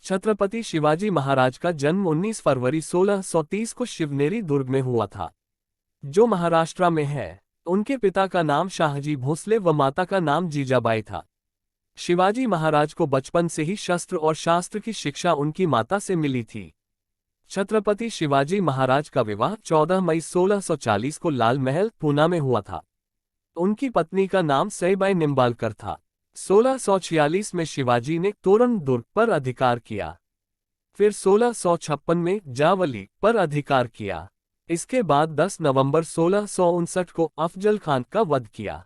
छत्रपति शिवाजी महाराज का जन्म 19 फरवरी 1630 को शिवनेरी दुर्ग में हुआ था, जो महाराष्ट्र में है। उनके पिता का नाम शाहजी भोसले व माता का नाम जीजाबाई था। शिवाजी महाराज को बचपन से ही शस्त्र और शास्त्र की शिक्षा उनकी माता से मिली थी। छत्रपति शिवाजी महाराज का विवाह 14 मई 1640 को लाल महल, पूना में हुआ था। उनकी पत्नी का नाम सईबाई निम्बालकर था। 1646 में शिवाजी ने तोरण दुर्ग पर अधिकार किया। फिर 1656 में जावली पर अधिकार किया। इसके बाद 10 नवंबर 1659 को अफजल खान का वध किया।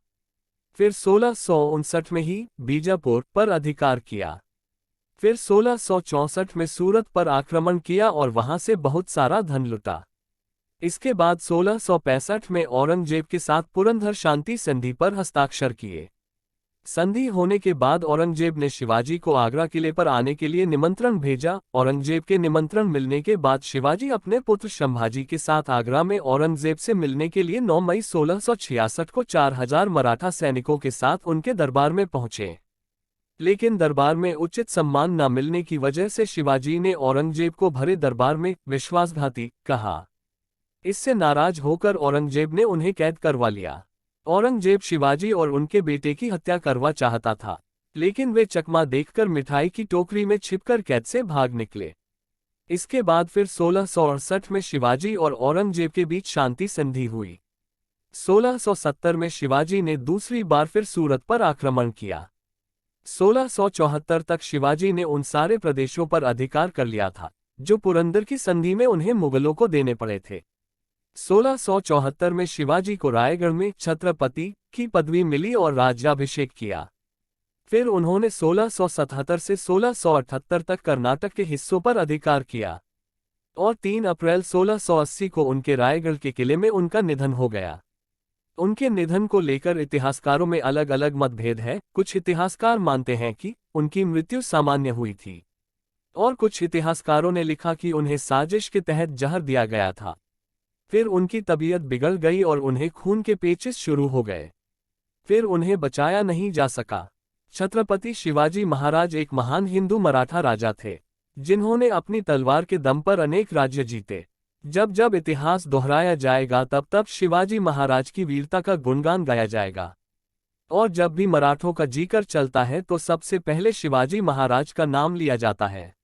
फिर 1659 में ही बीजापुर पर अधिकार किया। फिर 1664 में सूरत पर आक्रमण किया और वहां से बहुत सारा धन लुटा। इसके बाद 1665 में औरंगजेब के साथ पुरंदर शांति संधि पर हस्ताक्षर किए। संधि होने के बाद औरंगजेब ने शिवाजी को आगरा किले पर आने के लिए निमंत्रण भेजा। औरंगजेब के निमंत्रण मिलने के बाद शिवाजी अपने पुत्र संभाजी के साथ आगरा में औरंगजेब से मिलने के लिए 9 मई 1666 को 4000 मराठा सैनिकों के साथ उनके दरबार में पहुंचे। लेकिन दरबार में उचित सम्मान न मिलने की वजह से शिवाजी ने औरंगजेब को भरे दरबार में विश्वासघाती कहा। इससे नाराज होकर औरंगजेब ने उन्हें कैद करवा लिया। औरंगजेब शिवाजी और उनके बेटे की हत्या करवा चाहता था, लेकिन वे चकमा देखकर मिठाई की टोकरी में छिपकर कैद से भाग निकले। इसके बाद फिर 1668 में शिवाजी और औरंगजेब के बीच शांति संधि हुई। 1670 में शिवाजी ने दूसरी बार फिर सूरत पर आक्रमण किया। 1674 तक शिवाजी ने उन सारे प्रदेशों पर अधिकार कर लिया था जो पुरंदर की संधि में उन्हें मुगलों को देने पड़े थे। 1674 में शिवाजी को रायगढ़ में छत्रपति की पदवी मिली और राज्याभिषेक किया। फिर उन्होंने 1677 से 1678 तक कर्नाटक के हिस्सों पर अधिकार किया और 3 अप्रैल 1680 को उनके रायगढ़ के किले में उनका निधन हो गया। उनके निधन को लेकर इतिहासकारों में अलग अलग मतभेद है। कुछ इतिहासकार मानते हैं कि उनकी मृत्यु सामान्य हुई थी और कुछ इतिहासकारों ने लिखा कि उन्हें साजिश के तहत जहर दिया गया था। फिर उनकी तबीयत बिगड़ गई और उन्हें खून के पेचिश शुरू हो गए। फिर उन्हें बचाया नहीं जा सका। छत्रपति शिवाजी महाराज एक महान हिंदू मराठा राजा थे, जिन्होंने अपनी तलवार के दम पर अनेक राज्य जीते। जब जब इतिहास दोहराया जाएगा तब तब शिवाजी महाराज की वीरता का गुणगान गाया जाएगा। और जब भी मराठों का जिक्र चलता है तो सबसे पहले शिवाजी महाराज का नाम लिया जाता है।